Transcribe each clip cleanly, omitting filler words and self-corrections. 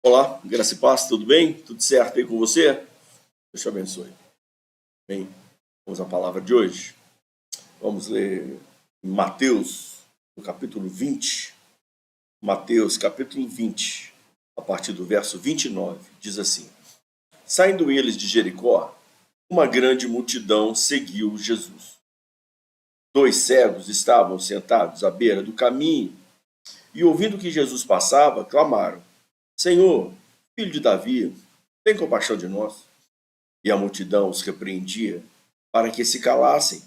Olá, graça e paz, tudo bem? Tudo certo aí com você? Deus te abençoe. Bem, vamos à palavra de hoje. Vamos ler Mateus, no capítulo 20. Mateus, capítulo 20, a partir do verso 29, diz assim: Saindo eles de Jericó, uma grande multidão seguiu Jesus. 2 cegos estavam sentados à beira do caminho e, ouvindo que Jesus passava, clamaram: Senhor, filho de Davi, tem compaixão de nós. E a multidão os repreendia para que se calassem.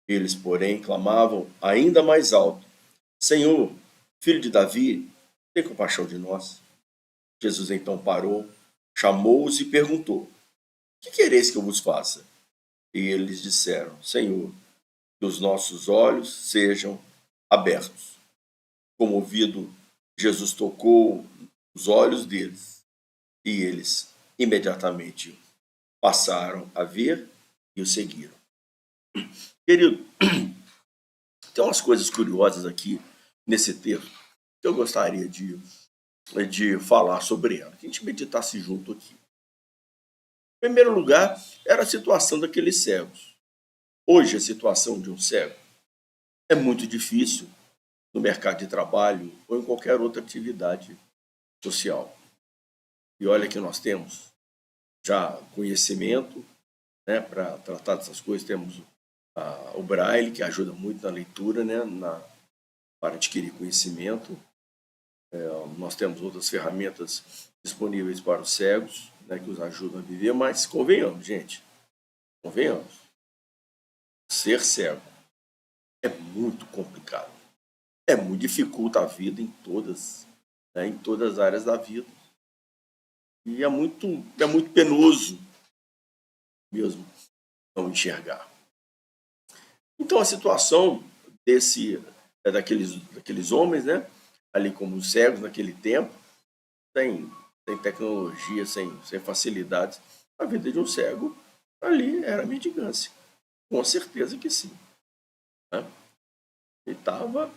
Eles, porém, clamavam ainda mais alto: Senhor, filho de Davi, tem compaixão de nós. Jesus então parou, chamou-os e perguntou: Que quereis que eu vos faça? E eles disseram: Senhor, que os nossos olhos sejam abertos. Comovido, Jesus tocou os olhos deles e eles imediatamente passaram a ver e o seguiram. Querido, tem umas coisas curiosas aqui nesse texto que eu gostaria de falar sobre ela, que a gente meditasse junto aqui. Em primeiro lugar, era a situação daqueles cegos. Hoje, a situação de um cego é muito difícil no mercado de trabalho ou em qualquer outra atividade social. E olha que nós temos já conhecimento, né, para tratar dessas coisas. Temos o Braille, que ajuda muito na leitura, né, para adquirir conhecimento. Nós temos outras ferramentas disponíveis para os cegos, né, que os ajudam a viver, mas convenhamos, gente, convenhamos, ser cego é muito complicado, muito dificulta a vida em todas, né, em todas as áreas da vida, e é muito penoso mesmo não enxergar. Então a situação daqueles homens, né, ali como cegos naquele tempo, sem tecnologia, sem facilidades, a vida de um cego ali era mendigância. Com certeza que sim. Né? Ele estava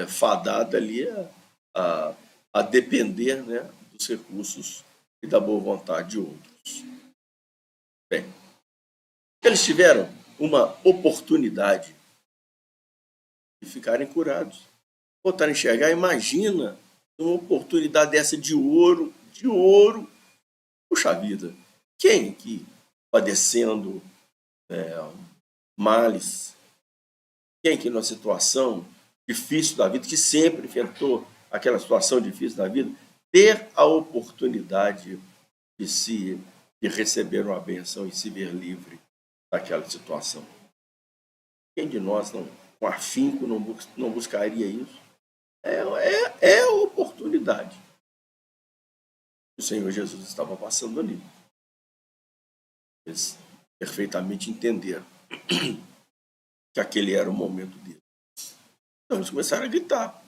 fadado ali a depender, né, dos recursos e da boa vontade de outros. Bem, eles tiveram uma oportunidade de ficarem curados, voltarem a enxergar. Imagina uma oportunidade dessa de ouro, puxa vida. Quem que padecendo males, quem que numa situação difícil da vida, que sempre enfrentou aquela situação difícil da vida, ter a oportunidade de receber uma benção e se ver livre daquela situação. Quem de nós não, com afinco, não buscaria isso? É a oportunidade que o Senhor Jesus estava passando ali. Eles perfeitamente entenderam que aquele era o momento dele. Então eles começaram a gritar: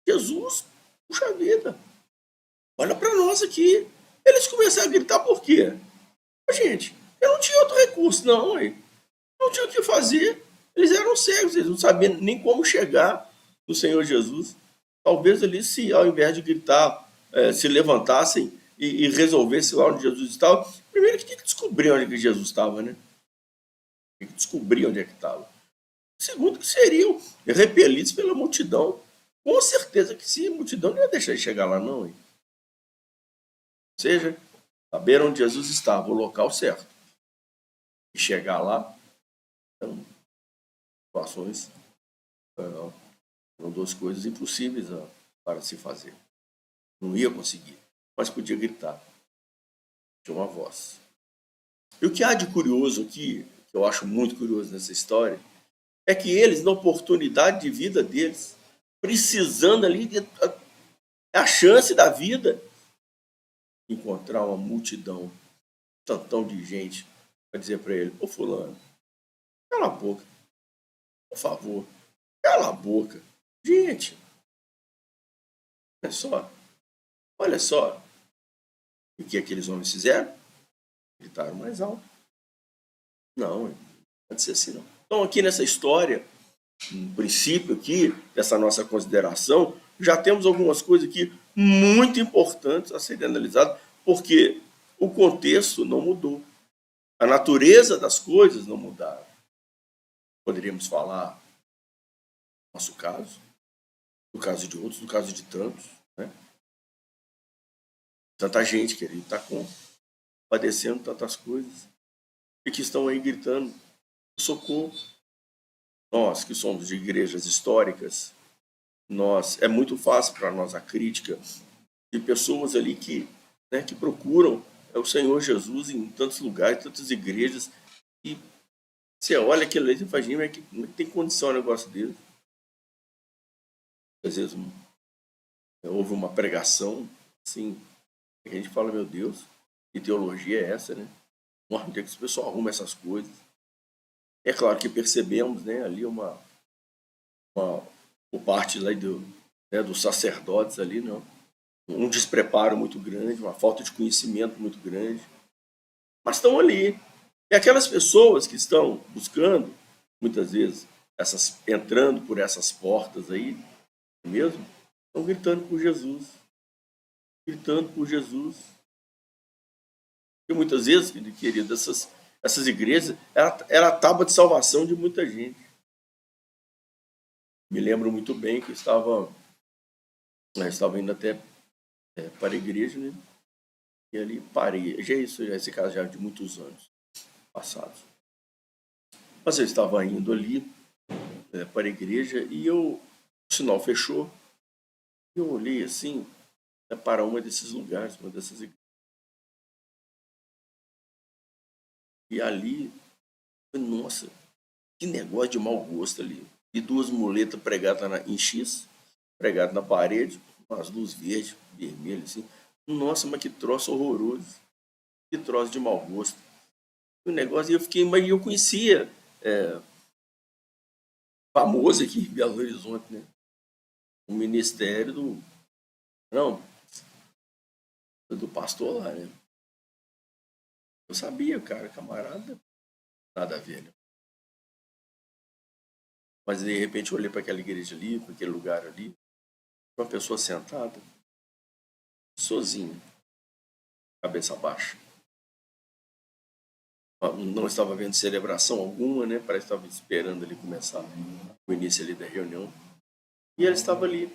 Jesus, puxa vida, olha para nós aqui. Eles começaram a gritar por quê? Gente, eu não tinha outro recurso, não. Não tinha o que fazer. Eles eram cegos, eles não sabiam nem como chegar no Senhor Jesus. Talvez eles, se ao invés de gritar, se levantassem e resolvessem lá onde Jesus estava. Primeiro que tinha que descobrir onde que Jesus estava, né? Tinha que descobrir onde é que estava. Segundo, que seriam repelidos pela multidão. Com certeza que sim, a multidão não ia deixar de chegar lá, não. Hein? Ou seja, saber onde Jesus estava, o local certo. E chegar lá, então, situações, são duas coisas impossíveis para se fazer. Não ia conseguir, mas podia gritar. Tinha uma voz. E o que há de curioso aqui, que eu acho muito curioso nessa história, é que eles, na oportunidade de vida deles, precisando ali a chance da vida, encontrar uma multidão, tantão de gente, para dizer para ele: ô fulano, cala a boca, por favor, cala a boca. Gente, olha só. O que aqueles homens fizeram? Gritaram mais alto. Não pode ser assim não. Então aqui nessa história, no princípio aqui, dessa nossa consideração, já temos algumas coisas aqui muito importantes a serem analisadas, porque o contexto não mudou. A natureza das coisas não mudaram. Poderíamos falar do nosso caso, do caso de outros, do caso de tantos, né? Tanta gente, querido, está padecendo tantas coisas e que estão aí gritando socorro. Nós que somos de igrejas históricas, é muito fácil para nós a crítica de pessoas ali que procuram o Senhor Jesus em tantos lugares, tantas igrejas, e você olha aquilo ali e fala, gente, como é que tem condição um negócio dele? Às vezes houve uma pregação, assim, que a gente fala, meu Deus, que teologia é essa, né? Onde é que esse pessoal arruma essas coisas? É claro que percebemos, né, ali por parte lá dos sacerdotes ali, não, um despreparo muito grande, uma falta de conhecimento muito grande, mas estão ali. E aquelas pessoas que estão buscando, muitas vezes, entrando por essas portas aí, mesmo, estão gritando por Jesus. Gritando por Jesus. E muitas vezes, querido, essas igrejas, era a tábua de salvação de muita gente. Me lembro muito bem que eu estava indo até para a igreja, né? E ali parei. Esse caso já é de muitos anos passados. Mas eu estava indo ali para a igreja e o sinal fechou. Eu olhei assim para uma desses lugares, uma dessas igrejas. E ali, nossa, que negócio de mau gosto ali. E duas muletas pregadas em X, pregadas na parede, umas luzes verdes, vermelhas, assim. Nossa, mas que troço horroroso. Que troço de mau gosto. O negócio, mas eu conhecia famoso aqui em Belo Horizonte, né? O ministério do pastor lá, né? Eu sabia, cara, camarada, nada a ver, né? Mas de repente eu olhei para aquela igreja ali, para aquele lugar ali, uma pessoa sentada, sozinha, cabeça baixa. Não estava vendo celebração alguma, né? Parece que estava esperando ali começar o início ali da reunião. E ela estava ali,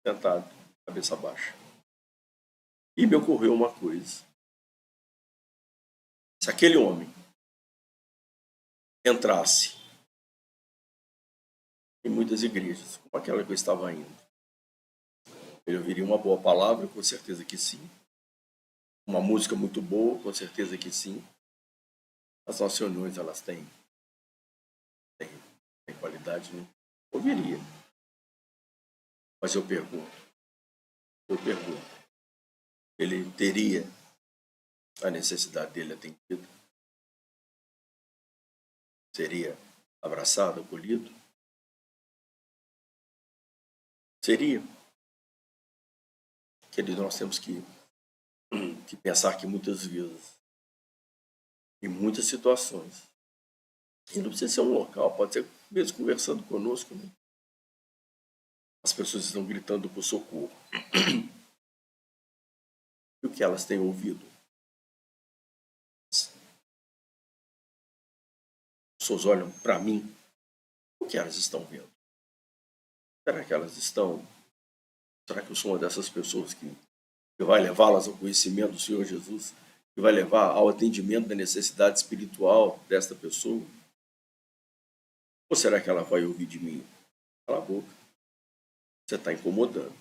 sentada, cabeça baixa. E me ocorreu uma coisa. Se aquele homem entrasse em muitas igrejas, como aquela que eu estava indo, ele ouviria uma boa palavra, com certeza que sim. Uma música muito boa, com certeza que sim. As nossas reuniões, elas têm qualidade, né? Ouviria. Mas eu pergunto, ele teria a necessidade dele atendida? Seria abraçado, acolhido? Seria. Querido, nós temos que pensar que muitas vezes, em muitas situações, e não precisa ser um local, pode ser mesmo conversando conosco, né? As pessoas estão gritando por socorro. E o que elas têm ouvido? As pessoas olham para mim, o que elas estão vendo? Será que elas estão... Será que eu sou uma dessas pessoas que vai levá-las ao conhecimento do Senhor Jesus? Que vai levar ao atendimento da necessidade espiritual desta pessoa? Ou será que ela vai ouvir de mim? Cala a boca. Você está incomodando.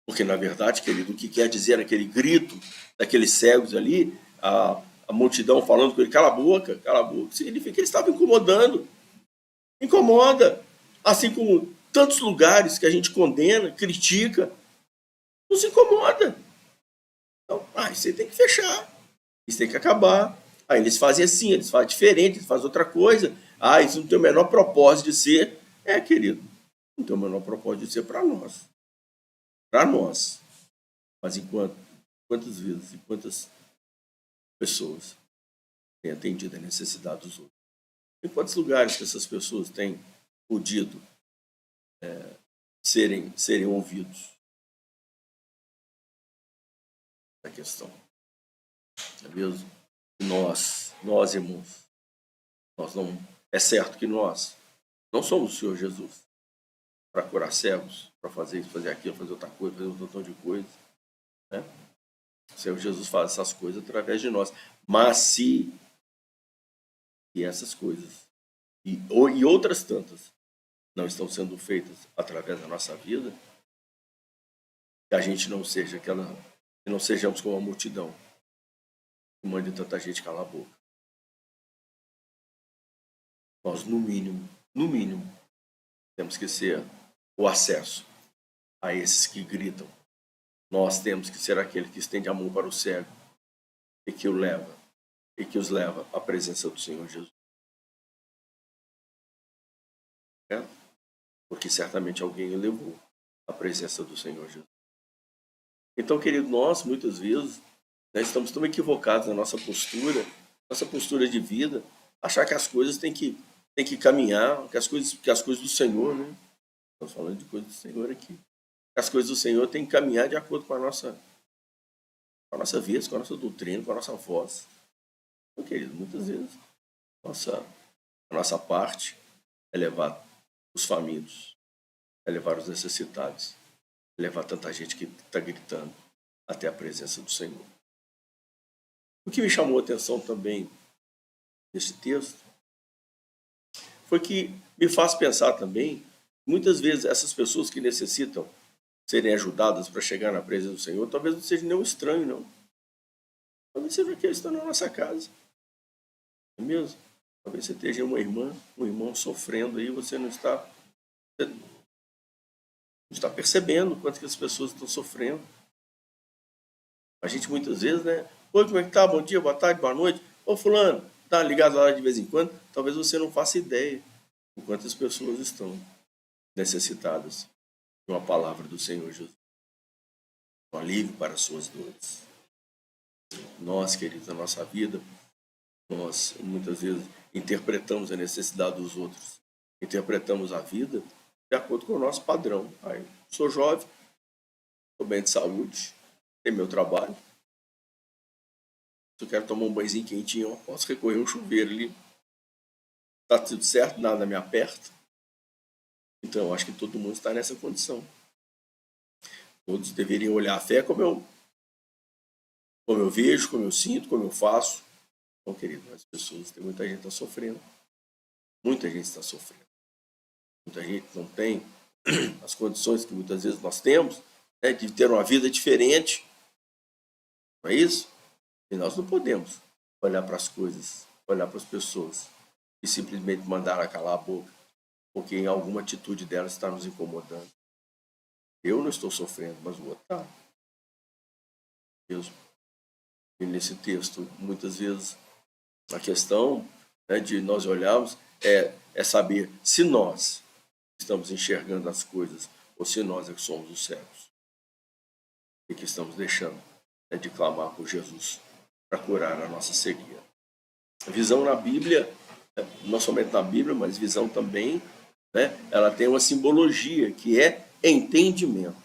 Porque, na verdade, querido, o que quer dizer aquele grito daqueles cegos ali, a multidão falando com ele, cala a boca, significa que ele estava incomodando. Incomoda. Assim como tantos lugares que a gente condena, critica, nos incomoda. Então, isso aí tem que fechar. Isso tem que acabar. Aí eles fazem assim, eles fazem diferente, eles fazem outra coisa. Isso não tem o menor propósito de ser. Querido, não tem o menor propósito de ser para nós. Para nós. Mas quantas vezes e quantas pessoas têm atendido a necessidade dos outros? Em quantos lugares que essas pessoas têm podido serem ouvidos. A questão. É mesmo? Nós, irmãos, nós não. É certo que nós não somos o Senhor Jesus para curar cegos, para fazer isso, fazer aquilo, fazer outra coisa, fazer um montão de coisa. Né? O Senhor Jesus faz essas coisas através de nós. Mas se essas coisas e outras tantas não estão sendo feitas através da nossa vida, que a gente não seja que não sejamos como a multidão que mande tanta gente calar a boca. Nós, no mínimo, temos que ser o acesso a esses que gritam. Nós temos que ser aquele que estende a mão para o cego e que os leva à presença do Senhor Jesus. É? Porque certamente alguém o levou à presença do Senhor Jesus. Então, querido, nós muitas vezes estamos tão equivocados na nossa postura de vida, achar que as coisas têm que caminhar, que as coisas do Senhor, né? Estamos falando de coisas do Senhor aqui. As coisas do Senhor têm que caminhar de acordo com a nossa vez, com a nossa doutrina, com a nossa voz. Então, querido, muitas vezes a nossa parte é levar os famintos, é levar os necessitados, é levar tanta gente que está gritando até a presença do Senhor. O que me chamou a atenção também nesse texto foi que me faz pensar também, muitas vezes essas pessoas que necessitam serem ajudadas para chegar na presença do Senhor, talvez não seja nenhum estranho, não. Talvez seja aqueles que estão na nossa casa. Não é mesmo? Talvez você esteja uma irmã, um irmão sofrendo aí, você não está percebendo quanto que as pessoas estão sofrendo. A gente muitas vezes, né? Oi, como é que tá? Bom dia, boa tarde, boa noite. Ô fulano, tá ligado lá de vez em quando? Talvez você não faça ideia de quantas pessoas estão necessitadas de uma palavra do Senhor Jesus. Um alívio para as suas dores. Nós, queridos, na nossa vida, nós muitas vezes interpretamos a necessidade dos outros. Interpretamos a vida de acordo com o nosso padrão. Aí, sou jovem, estou bem de saúde, tenho meu trabalho. Se eu quero tomar um banhozinho quentinho, eu posso recorrer ao chuveiro ali. Está tudo certo, nada me aperta. Então, eu acho que todo mundo está nessa condição. Todos deveriam olhar a fé como eu vejo, como eu sinto, como eu faço. Então, querido, as pessoas, tem muita gente que está sofrendo. Muita gente está sofrendo. Muita gente não tem as condições que muitas vezes nós temos, né, de ter uma vida diferente. Não é isso? E nós não podemos olhar para as coisas, olhar para as pessoas e simplesmente mandar ela calar a boca, porque em alguma atitude dela está nos incomodando. Eu não estou sofrendo, mas o outro está. Mesmo. E nesse texto, muitas vezes, a questão, né, de nós olharmos é saber se nós estamos enxergando as coisas ou se nós é que somos os cegos e que estamos deixando, né, de clamar por Jesus para curar a nossa cegueira. A visão na Bíblia, não somente na Bíblia, mas visão também, né, ela tem uma simbologia que é entendimento.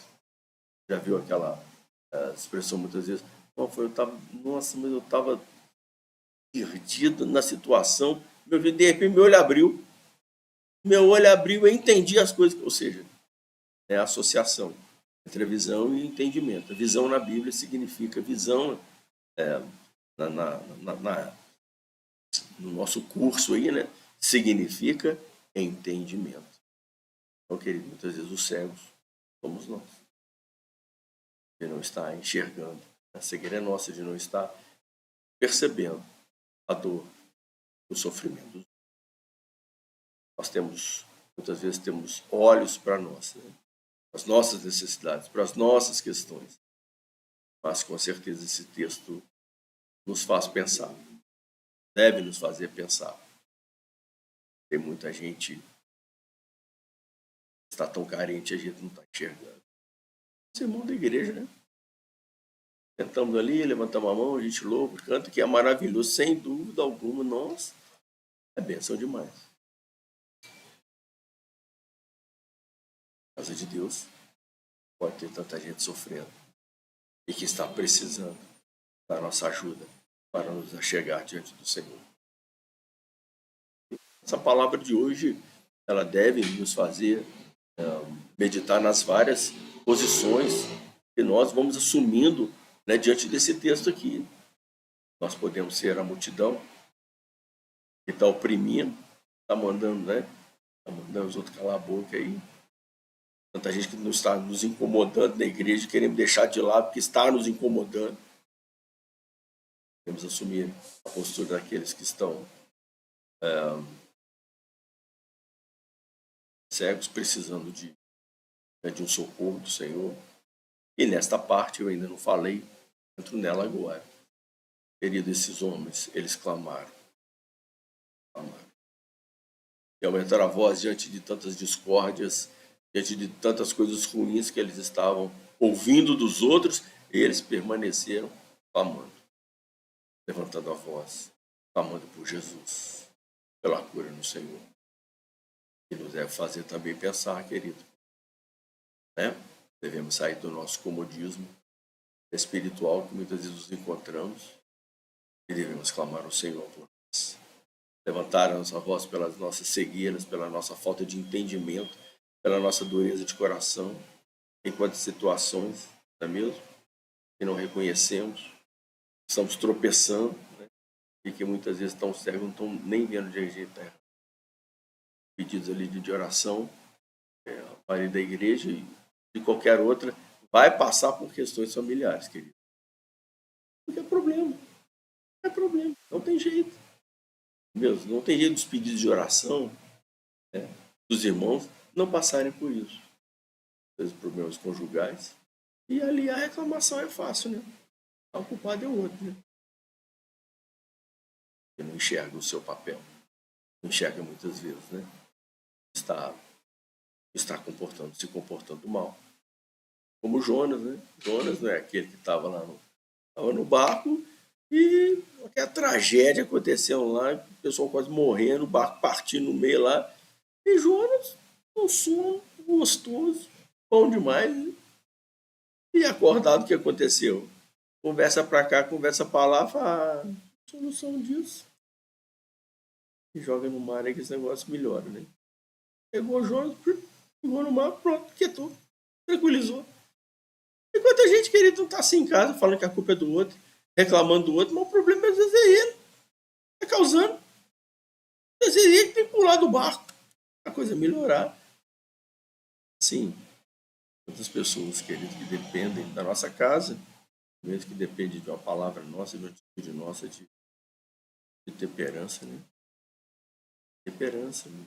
Já viu aquela expressão muitas vezes? Mas eu estava perdido na situação, de repente meu olho abriu, eu entendi as coisas, ou seja, é a associação entre a visão e o entendimento. A visão na Bíblia significa visão, no nosso curso aí, né, significa entendimento. Então, querido, muitas vezes os cegos somos nós. De não estar enxergando. A cegueira é nossa, de não estar percebendo a dor, o sofrimento. Nós muitas vezes temos olhos para nós, né? As nossas necessidades, para as nossas questões. Mas com certeza esse texto nos faz pensar, deve nos fazer pensar. Tem muita gente que está tão carente, a gente não está enxergando. Esse irmão da igreja, né? Sentamos ali, levantamos a mão, a gente louva, canta, que é maravilhoso, sem dúvida alguma. Nossa, é bênção demais. casa de Deus, pode ter tanta gente sofrendo e que está precisando da nossa ajuda para nos achegar diante do Senhor. Essa palavra de hoje, ela deve nos fazer meditar nas várias posições que nós vamos assumindo, né, diante desse texto aqui. Nós podemos ser a multidão que está oprimindo, está mandando, né? Está mandando os outros calar a boca aí. Tanta gente que não está nos incomodando na igreja, querendo deixar de lado porque está nos incomodando. Temos que assumir a postura daqueles que estão cegos, precisando de um socorro do Senhor. E nesta parte eu ainda não falei, entro nela agora. Querido, esses homens, eles clamaram. E aumentaram a voz diante de tantas discórdias, diante de tantas coisas ruins que eles estavam ouvindo dos outros, e eles permaneceram clamando, levantando a voz, clamando por Jesus, pela cura no Senhor. E nos deve fazer também pensar, querido, né? Devemos sair do nosso comodismo espiritual que muitas vezes nos encontramos e devemos clamar ao Senhor por nós. Levantar a nossa voz pelas nossas cegueiras, pela nossa falta de entendimento, pela nossa dureza de coração, em quantas situações, não é mesmo? Que não reconhecemos, estamos tropeçando, né? E que muitas vezes estão cegos, não estão nem vendo de jeito errado. Pedidos ali de oração, para da igreja e de qualquer outra, vai passar por questões familiares, querido. Porque é problema. É problema. Não tem jeito. Mesmo, não tem jeito dos pedidos de oração, né, dos irmãos não passarem por isso. Os problemas conjugais. E ali a reclamação é fácil, né? O culpado é o outro, né? Ele não enxerga o seu papel. Não enxerga muitas vezes, né? Está se comportando mal. Como Jonas, né? Jonas não é aquele que estava lá no barco e aquela tragédia aconteceu lá, o pessoal quase morrendo, o barco partindo no meio lá. E Jonas, um sono gostoso, bom demais. Né? E acordado, o que aconteceu? Conversa pra cá, conversa pra lá, fala, solução disso. E joga no mar aí que esse negócio melhora, né? Pegou o Jonas, jogou no mar, pronto, quietou, tranquilizou. Enquanto a gente, querido, não tá assim em casa, falando que a culpa é do outro, reclamando do outro, mas o problema às vezes é ele. Tá causando. Às vezes ele tem que pular do barco. A coisa melhorar. Sim. Outras pessoas, querido, que dependem da nossa casa, mesmo que depende de uma palavra nossa, de uma atitude nossa de temperança, né? Temperança, né?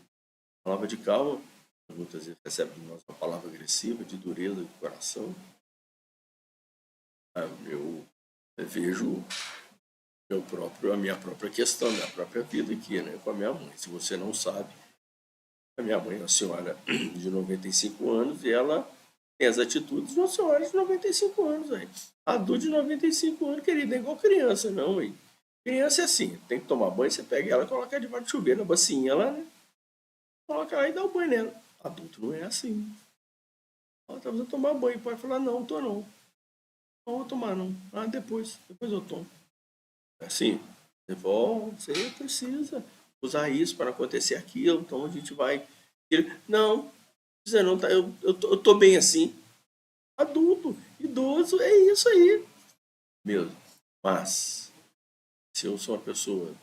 Palavra de calma, muitas vezes recebe de nós uma palavra agressiva, de dureza de coração. Eu vejo a minha própria questão, a minha própria vida aqui, né? Com a minha mãe. Se você não sabe, a minha mãe é uma senhora de 95 anos e ela tem as atitudes de uma senhora de 95 anos. Aí. Adulto de 95 anos, querido, é igual criança, não. Aí. Criança é assim, tem que tomar banho, você pega ela e coloca debaixo do chuveiro, na bacinha lá, né? Coloca lá e dá o banho nela. Adulto não é assim. Ela tá precisando tomar banho, pode falar, não, tô não. Não vou tomar não. Ah, depois eu tomo. É assim, você precisa usar isso para acontecer aquilo, então a gente vai. Não, você não tá, eu tô bem assim. Adulto, idoso, é isso aí. Mesmo. Mas, se eu sou uma pessoa,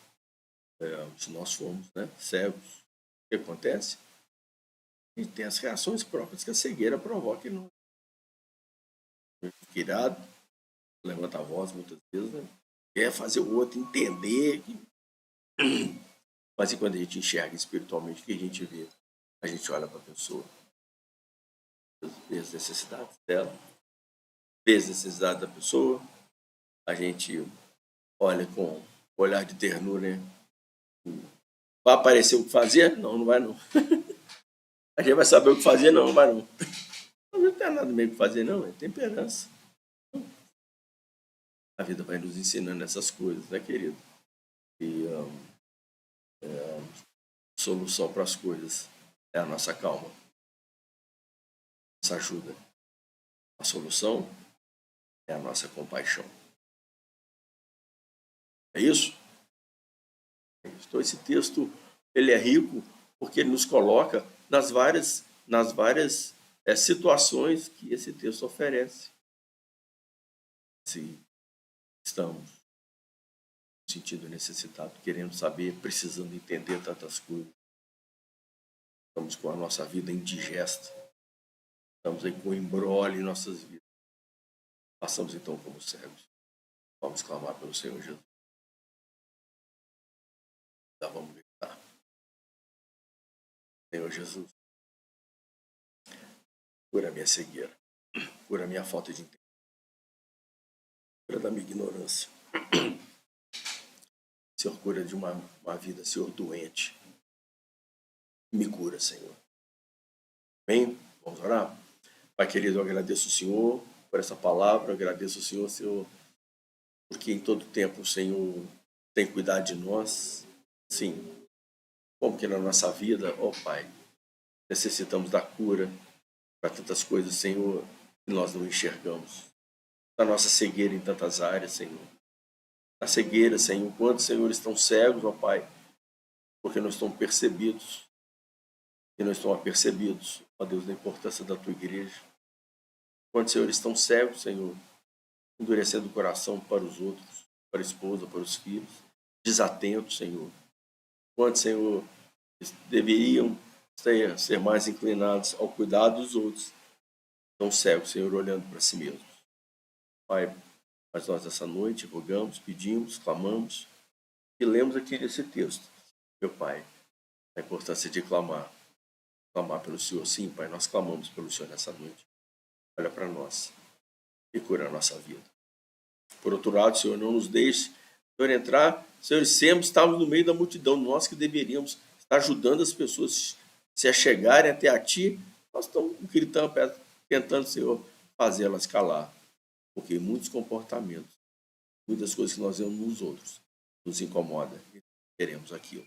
se nós formos, né, cegos, o que acontece? A gente tem as reações próprias que a cegueira provoca no irado, levanta a voz muitas vezes, né? Quer fazer o outro entender. Mas e quando a gente enxerga espiritualmente, o que a gente vê? A gente olha para a pessoa, vê as necessidades dela, vê as necessidades da pessoa, a gente olha com olhar de ternura, né? Vai aparecer o que fazer? Não, não vai não. A gente vai saber o que fazer? Não, não vai não. Não tem nada meio que fazer não, é temperança. A vida vai nos ensinando essas coisas, né, querido? E a solução para as coisas é a nossa calma. Essa ajuda. A solução é a nossa compaixão. É isso? Então, esse texto ele é rico porque ele nos coloca nas várias situações que esse texto oferece. Se estamos no sentido necessitado, querendo saber, precisando entender tantas coisas, estamos com a nossa vida indigesta, estamos aí com embrolho em nossas vidas. Passamos então como cegos. Vamos clamar pelo Senhor Jesus. Já vamos gritar. Senhor Jesus, cura a minha cegueira, cura a minha falta de entendimento, cura da minha ignorância. Senhor, cura de uma vida, Senhor, doente. Me cura, Senhor. Bem, vamos orar? Pai querido, eu agradeço o Senhor por essa palavra, eu agradeço o Senhor, Senhor, porque em todo tempo o Senhor tem cuidado de nós. Sim, como que na nossa vida, ó Pai, necessitamos da cura para tantas coisas, Senhor, que nós não enxergamos. Da nossa cegueira em tantas áreas, Senhor. Na cegueira, Senhor, quantos, Senhor, estão cegos, ó Pai, porque não estão percebidos, e não estão apercebidos, ó Deus, da importância da Tua igreja. Quantos, Senhor, estão cegos, Senhor, endurecendo o coração para os outros, para a esposa, para os filhos, desatentos, Senhor. Quantos, Senhor, deveriam ser mais inclinados ao cuidado dos outros, estão cegos, Senhor, olhando para si mesmos. Pai, mas nós essa noite rogamos, pedimos, clamamos e lemos aqui nesse texto, meu Pai, a importância de clamar pelo Senhor. Sim, Pai, nós clamamos pelo Senhor nessa noite. Olha para nós e cura a nossa vida. Por outro lado, Senhor, não nos deixe, Senhor, entrar, Senhor, sempre estamos no meio da multidão, nós que deveríamos estar ajudando as pessoas se achegarem até a Ti, nós estamos gritando, tentando, Senhor, fazê-las calar, porque muitos comportamentos, muitas coisas que nós vemos nos outros, nos incomoda e queremos aquilo.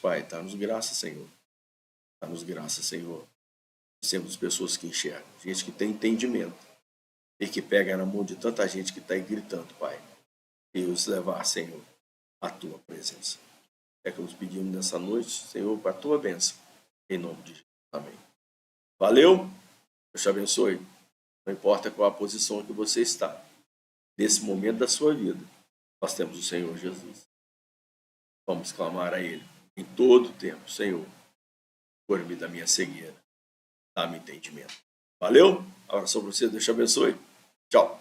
Pai, dá-nos graça, Senhor. Dá-nos graça, Senhor. Sermos pessoas que enxergam, gente que tem entendimento e que pega na mão de tanta gente que está aí gritando, Pai, e os levar, Senhor, à Tua presença. É que nos pedimos nessa noite, Senhor, para a Tua bênção. Em nome de Jesus. Amém. Valeu. Deus te abençoe. Não importa qual a posição que você está. Nesse momento da sua vida, nós temos o Senhor Jesus. Vamos clamar a Ele em todo o tempo. Senhor, cura-me da minha cegueira. Dá-me entendimento. Valeu? Abraço para você. Deus te abençoe. Tchau.